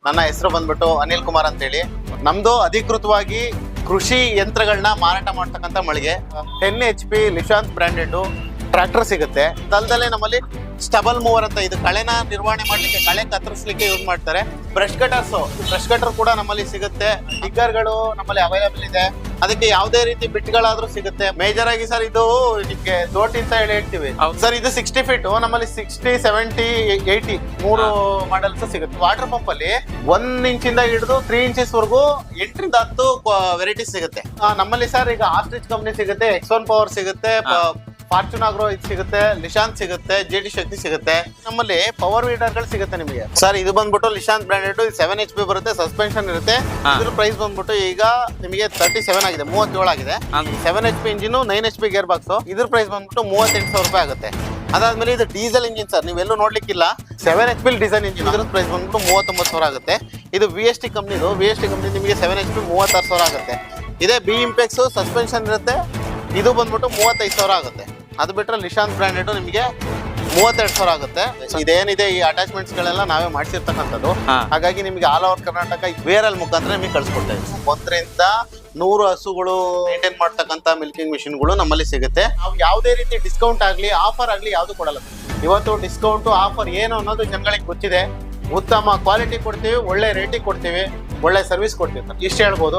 ನನ್ನ ಹೆಸರು ಬಂದ್ಬಿಟ್ಟು ಅನಿಲ್ ಕುಮಾರ್ ಅಂತ ಹೇಳಿ. ನಮ್ದು ಅಧಿಕೃತವಾಗಿ ಕೃಷಿ ಯಂತ್ರಗಳನ್ನ ಮಾರಾಟ ಮಾಡ್ತಕ್ಕಂಥ ಮಳಿಗೆ. 10 HP ಲಿಶಾನ್ಸ್ ಬ್ರಾಂಡೆಡ್ ಟ್ರಾಕ್ಟರ್ ಸಿಗುತ್ತೆ. ಅದಲ್ಲದೆ ನಮ್ಮಲ್ಲಿ ಸ್ಟಬಲ್ ಮೂವರ್ ಅಂತ, ಇದು ಕಳೆನ ನಿರ್ವಹಣೆ ಮಾಡ್ಲಿಕ್ಕೆ, ಕಳೆ ಕತ್ತರಿಸಲಿಕ್ಕೆ ಯೂಸ್ ಮಾಡ್ತಾರೆ. ಬ್ರಷ್ ಕಟರ್ ಕೂಡ ನಮ್ಮಲ್ಲಿ ಸಿಗುತ್ತೆ. ಡಿಗ್ಗರ್ಗಳು ನಮ್ಮಲ್ಲಿ ಅವೈಲೇಬಲ್ ಇದೆ. ಅದಕ್ಕೆ ಯಾವುದೇ ರೀತಿ ಬಿಟ್ಗಳಾದ್ರೂ ಸಿಗುತ್ತೆ. ಮೇಜರ್ ಆಗಿ ಸರ್ ಇದು ನಿಮ್ಗೆ ದೋಟಿ ಅಂತ ಹೇಳ್ತೀವಿ ಸರ್. ಇದು 60 ಫೀಟ್, ನಮ್ಮಲ್ಲಿ 60, 70, 80 ಮೂರು ಮಾಡಲ್ಸ್ ಸಿಗುತ್ತೆ. ವಾಟರ್ ಪಂಪ್ ಅಲ್ಲಿ 1 ಇಂಚಿಂದ ಹಿಡಿದು 3 ಇಂಚಸ್ ವರೆಗೂ 8 ರಿಂದ 10 ವೆರೈಟೀಸ್ ಸಿಗುತ್ತೆ ನಮ್ಮಲ್ಲಿ ಸರ್. ಈಗ ಆಸ್ಟ್ರಿಚ್ ಕಂಪ್ನಿ ಸಿಗುತ್ತೆ, X1 ಪವರ್ ಸಿಗುತ್ತೆ, ಫಾರ್ಚೂನ್ ಆಗ್ರೋ ಇದು ಸಿಗುತ್ತೆ, ಲಿಶಾಂತ್ ಸಿಗುತ್ತೆ, JD ಶಕ್ತಿ ಸಿಗುತ್ತೆ. ನಮ್ಮಲ್ಲಿ ಪವರ್ ವೀಡರ್ಗಳು ಸಿಗುತ್ತೆ ನಿಮಗೆ ಸರ್. ಇದು ಬಂದ್ಬಿಟ್ಟು ಲಿಶಾಂತ್ ಬ್ರಾಂಡೆಡ್ 7 HP ಬರುತ್ತೆ, ಸಸ್ಪೆನ್ಷನ್ ಇರುತ್ತೆ. ಇದ್ರ ಪ್ರೈಸ್ ಬಂದ್ಬಿಟ್ಟು ಈಗ ನಿಮಗೆ 37 ಆಗಿದೆ, 37 ಆಗಿದೆ. 7 HP engine, 9 HP gear box. ಇದ್ರ ಪ್ರೈಸ್ ಬಂದ್ಬಿಟ್ಟು 38,000 ರೂಪಾಯಿ ಆಗುತ್ತೆ. ಅದಾದ್ಮೇಲೆ ಇದು ಡೀಸೆಲ್ ಇಂಜಿನ್ ಸರ್, ನೀವೆಲ್ಲೂ ನೋಡ್ಲಿಕ್ಕಿಲ್ಲ. 7 HP ಡೀಸೆಲ್ ಇಂಜಿನ್, ಇದ್ರ ಪ್ರೈಸ್ ಬಂದ್ಬಿಟ್ಟು 39,000 ಆಗುತ್ತೆ. ಇದು VST ಕಂಪ್ನಿದು. VST ಕಂಪ್ನಿ ನಿಮಗೆ 7 HP 36,000 ಆಗುತ್ತೆ. ಇದೇ B ಇಂಪೆಕ್ಸ್ ಸಸ್ಪೆನ್ಷನ್ ಇರುತ್ತೆ, ಇದು ಬಂದ್ಬಿಟ್ಟು 35,000 ಆಗುತ್ತೆ. ಅದು ಬಿಟ್ಟರೆ ಲಿಶಾಂತ್ ಬ್ರಾಂಡೆಡ್ ನಿಮಗೆ 32,000 ಆಗುತ್ತೆ. ಇದೇನಿದೆ ಈ ಅಟ್ಯಾಚ್ಮೆಂಟ್ಸ್ ಗಳೆಲ್ಲ ನಾವೇ ಮಾಡಿಸಿರ್ತಕ್ಕಂಥದ್ದು. ಹಾಗಾಗಿ ನಿಮಗೆ ಆಲ್ ಓವರ್ ಕರ್ನಾಟಕ ಬೇರಲ್ ಮುಖಾಂತರ ನಿಮಗೆ ಕಳ್ಸಿಕೊಡ್ತೇವೆ. 1ರಿಂದ 100 ಹಸುಗಳು ಮೇಂಟೈನ್ ಮಾಡ್ತಕ್ಕಂಥ ಮಿಲ್ಕಿಂಗ್ ಮಿಷಿನ್ಗಳು ನಮ್ಮಲ್ಲಿ ಸಿಗುತ್ತೆ. ನಾವು ಯಾವುದೇ ರೀತಿ ಡಿಸ್ಕೌಂಟ್ ಆಗಲಿ ಆಫರ್ ಆಗಲಿ ಯಾವುದು ಕೊಡಲ್ಲ. ಇವತ್ತು ಡಿಸ್ಕೌಂಟು ಆಫರ್ ಏನು ಅನ್ನೋದು ಜನಗಳಿಗೆ ಗೊತ್ತಿದೆ. ಉತ್ತಮ ಕ್ವಾಲಿಟಿ ಕೊಡ್ತೀವಿ, ಒಳ್ಳೆ ರೇಟಿಗೆ ಕೊಡ್ತೀವಿ, ಒಳ್ಳೆ ಸರ್ವಿಸ್ ಕೊಡ್ತೀವಿ ಸರ್, ಇಷ್ಟು ಹೇಳ್ಬೋದು.